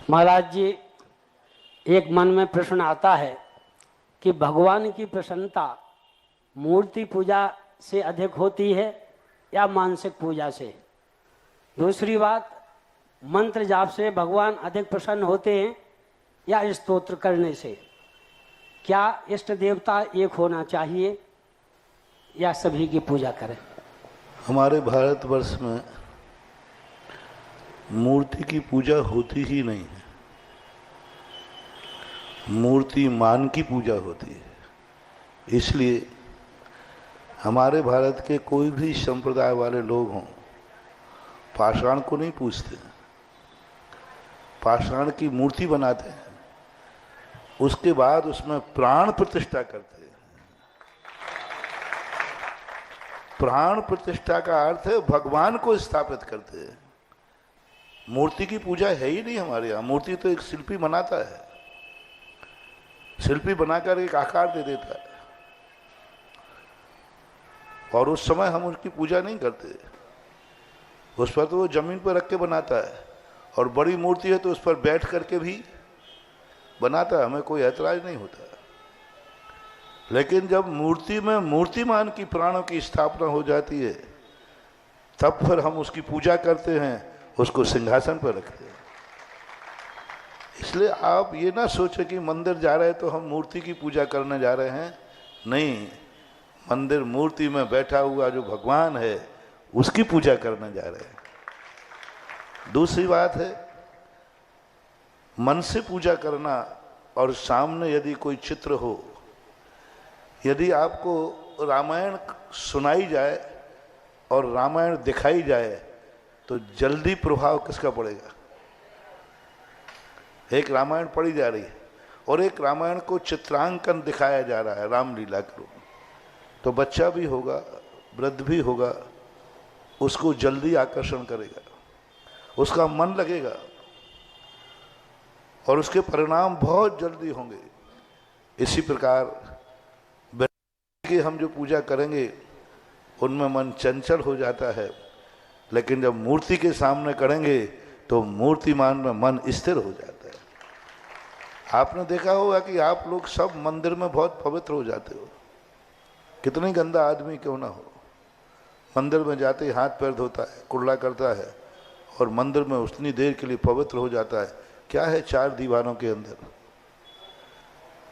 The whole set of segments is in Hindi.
महाराज जी, एक मन में प्रश्न आता है कि भगवान की प्रसन्नता मूर्ति पूजा से अधिक होती है या मानसिक पूजा से। दूसरी बात, मंत्र जाप से भगवान अधिक प्रसन्न होते हैं या स्तोत्र करने से। क्या इष्ट देवता एक होना चाहिए या सभी की पूजा करें? हमारे भारतवर्ष में मूर्ति की पूजा होती ही नहीं है, मूर्ति मान की पूजा होती है। इसलिए हमारे भारत के कोई भी संप्रदाय वाले लोग हों, पाषाण को नहीं पूजते, पाषाण की मूर्ति बनाते हैं, उसके बाद उसमें प्राण प्रतिष्ठा करते हैं। प्राण प्रतिष्ठा का अर्थ है भगवान को स्थापित करते हैं। मूर्ति की पूजा है ही नहीं हमारे यहाँ। मूर्ति तो एक शिल्पी बनाता है, शिल्पी बनाकर एक आकार दे देता है और उस समय हम उसकी पूजा नहीं करते। उस पर तो वो जमीन पर रख के बनाता है, और बड़ी मूर्ति है तो उस पर बैठ करके भी बनाता है, हमें कोई ऐतराज नहीं होता। लेकिन जब मूर्ति में मूर्तिमान की प्राणों की स्थापना हो जाती है, तब फिर हम उसकी पूजा करते हैं, उसको सिंहासन पर रखते हैं। इसलिए आप ये ना सोचें कि मंदिर जा रहे हैं तो हम मूर्ति की पूजा करने जा रहे हैं। नहीं, मंदिर मूर्ति में बैठा हुआ जो भगवान है उसकी पूजा करने जा रहे हैं। दूसरी बात है, मन से पूजा करना। और सामने यदि कोई चित्र हो, यदि आपको रामायण सुनाई जाए और रामायण दिखाई जाए तो जल्दी प्रभाव किसका पड़ेगा? एक रामायण पढ़ी जा रही है और एक रामायण को चित्रांकन दिखाया जा रहा है, रामलीला के रूप में, तो बच्चा भी होगा, वृद्ध भी होगा, उसको जल्दी आकर्षण करेगा, उसका मन लगेगा और उसके परिणाम बहुत जल्दी होंगे। इसी प्रकार की हम जो पूजा करेंगे उनमें मन चंचल हो जाता है, लेकिन जब मूर्ति के सामने करेंगे तो मूर्तिमान में मन स्थिर हो जाता है। आपने देखा होगा कि आप लोग सब मंदिर में बहुत पवित्र हो जाते हो, कितनी गंदा आदमी क्यों ना हो, मंदिर में जाते ही हाथ पैर धोता है, कुल्ला करता है और मंदिर में उतनी देर के लिए पवित्र हो जाता है। क्या है, चार दीवारों के अंदर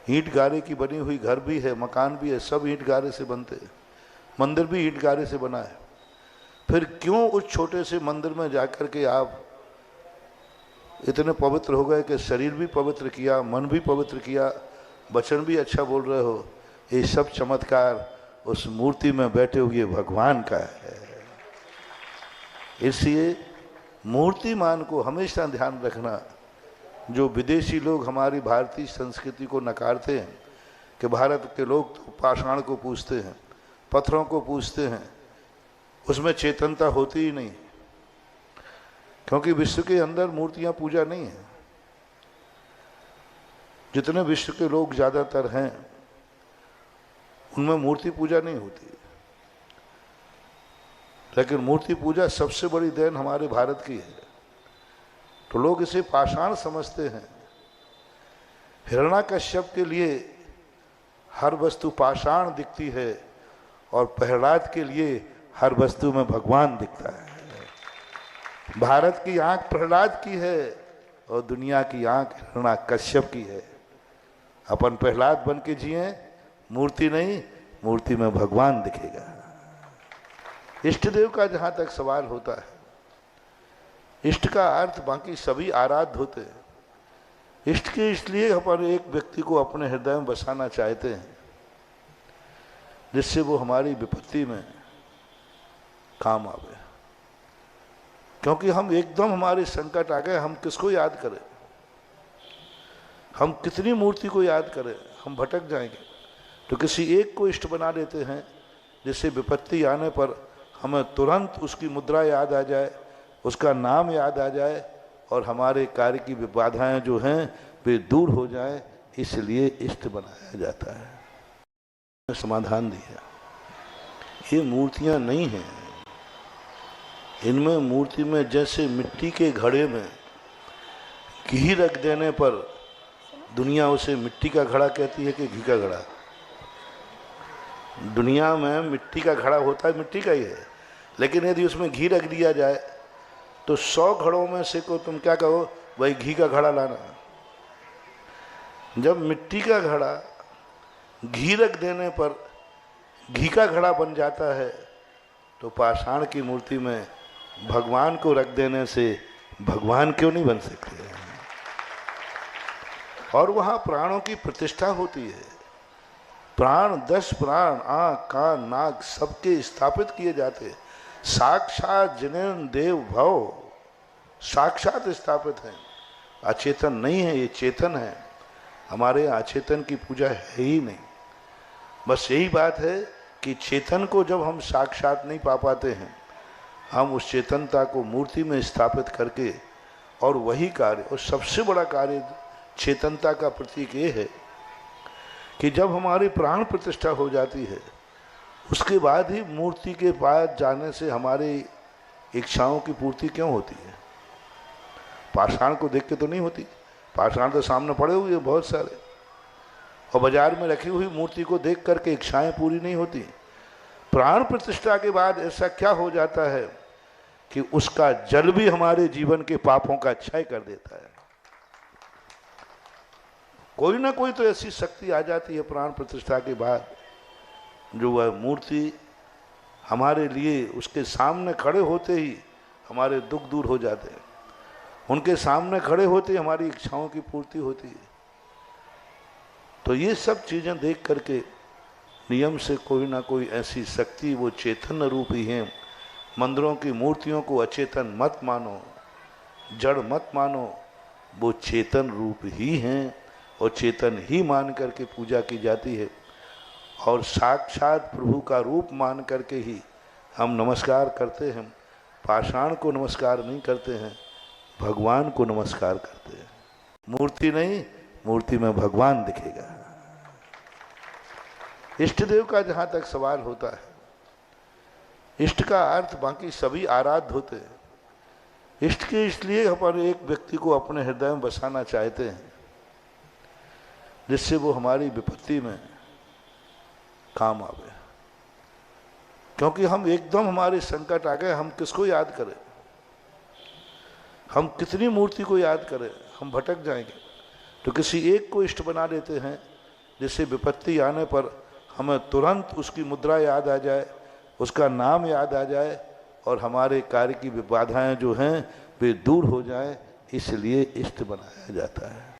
ईंट गारे की बनी हुई घर भी है, मकान भी है, सब ईंट गारे से बनते हैं, मंदिर भी ईंट गारे से बना है। फिर क्यों उस छोटे से मंदिर में जाकर के आप इतने पवित्र हो गए कि शरीर भी पवित्र किया, मन भी पवित्र किया, वचन भी अच्छा बोल रहे हो? ये सब चमत्कार उस मूर्ति में बैठे हुए भगवान का है। इसलिए मूर्तिमान को हमेशा ध्यान रखना। जो विदेशी लोग हमारी भारतीय संस्कृति को नकारते हैं कि भारत के लोग तो पाषाण को पूजते हैं, पत्थरों को पूजते हैं, उसमें चेतनता होती ही नहीं, क्योंकि विश्व के अंदर मूर्तियां पूजा नहीं है। जितने विश्व के लोग ज़्यादातर हैं उनमें मूर्ति पूजा नहीं होती, लेकिन मूर्ति पूजा सबसे बड़ी देन हमारे भारत की है। तो लोग इसे पाषाण समझते हैं। हिरण्याकश्यप के लिए हर वस्तु पाषाण दिखती है और प्रहलाद के लिए हर वस्तु में भगवान दिखता है। भारत की आंख प्रहलाद की है और दुनिया की आंख हिरण्याकश्यप की है। अपन प्रहलाद बन के जिए, मूर्ति नहीं, मूर्ति में भगवान दिखेगा। इष्ट देव का जहाँ तक सवाल होता है, इष्ट का अर्थ बाकी सभी आराध्य होते हैं। इष्ट के इसलिए अपन एक व्यक्ति को अपने हृदय में बसाना चाहते हैं जिससे वो हमारी विपत्ति में काम आवे। क्योंकि हम एकदम हमारे संकट आ गए, हम किसको याद करें? हम कितनी मूर्ति को याद करें? हम भटक जाएंगे। तो किसी एक को इष्ट बना लेते हैं जिससे विपत्ति आने पर हमें तुरंत उसकी मुद्रा याद आ जाए, उसका नाम याद आ जाए और हमारे कार्य की बाधाएं जो हैं वे दूर हो जाएं। इसलिए इष्ट बनाया जाता है। समाधान दिया, ये मूर्तियां नहीं हैं, इनमें मूर्ति में जैसे मिट्टी के घड़े में घी रख देने पर दुनिया उसे मिट्टी का घड़ा कहती है कि घी का घड़ा। दुनिया में मिट्टी का घड़ा होता है, मिट्टी का ही है, लेकिन यदि उसमें घी रख दिया जाए तो 100 घड़ों में से को तुम क्या कहो, भाई घी का घड़ा लाना। जब मिट्टी का घड़ा घी रख देने पर घी का घड़ा बन जाता है, तो पाषाण की मूर्ति में भगवान को रख देने से भगवान क्यों नहीं बन सकते। और वहाँ प्राणों की प्रतिष्ठा होती है। प्राण 10 प्राण, आँख कान नाक सबके स्थापित किए जाते हैं। साक्षात जिनेन देव भव, साक्षात स्थापित हैं। अचेतन नहीं है, ये चेतन है। हमारे अचेतन की पूजा है ही नहीं। बस यही बात है कि चेतन को जब हम साक्षात नहीं पा पाते हैं, हम उस चेतनता को मूर्ति में स्थापित करके, और वही कार्य, और सबसे बड़ा कार्य चेतनता का प्रतीक ये है कि जब हमारी प्राण प्रतिष्ठा हो जाती है, उसके बाद ही मूर्ति के पास जाने से हमारी इच्छाओं की पूर्ति क्यों होती है। पाषाण को देख के तो नहीं होती, पाषाण तो सामने पड़े हुए बहुत सारे, और बाजार में रखी हुई मूर्ति को देख करके इच्छाएं पूरी नहीं होती। प्राण प्रतिष्ठा के बाद ऐसा क्या हो जाता है कि उसका जल भी हमारे जीवन के पापों का क्षय कर देता है। कोई ना कोई तो ऐसी शक्ति आ जाती है प्राण प्रतिष्ठा के बाद, जो वह मूर्ति हमारे लिए, उसके सामने खड़े होते ही हमारे दुख दूर हो जाते हैं, उनके सामने खड़े होते ही हमारी इच्छाओं की पूर्ति होती है। तो ये सब चीज़ें देख करके नियम से कोई ना कोई ऐसी शक्ति, वो चेतन रूप ही है। मंदिरों की मूर्तियों को अचेतन मत मानो, जड़ मत मानो, वो चेतन रूप ही हैं, और चेतन ही मान करके पूजा की जाती है। और साक्षात प्रभु का रूप मान करके ही हम नमस्कार करते हैं। पाषाण को नमस्कार नहीं करते हैं, भगवान को नमस्कार करते हैं। मूर्ति नहीं, मूर्ति में भगवान दिखेगा। इष्ट देव का जहाँ तक सवाल होता है, इष्ट का अर्थ बाकी सभी आराध्य होते हैं। इष्ट के इसलिए हम एक व्यक्ति को अपने हृदय में बसाना चाहते हैं जिससे वो हमारी विपत्ति में काम आवे। क्योंकि हम एकदम हमारे संकट आ गए, हम किसको याद करें, हम कितनी मूर्ति को याद करें, हम भटक जाएंगे। तो किसी एक को इष्ट बना लेते हैं जिससे विपत्ति आने पर हमें तुरंत उसकी मुद्रा याद आ जाए, उसका नाम याद आ जाए, और हमारे कार्य की बाधाएं जो हैं वे दूर हो जाएं। इसलिए इष्ट बनाया जाता है।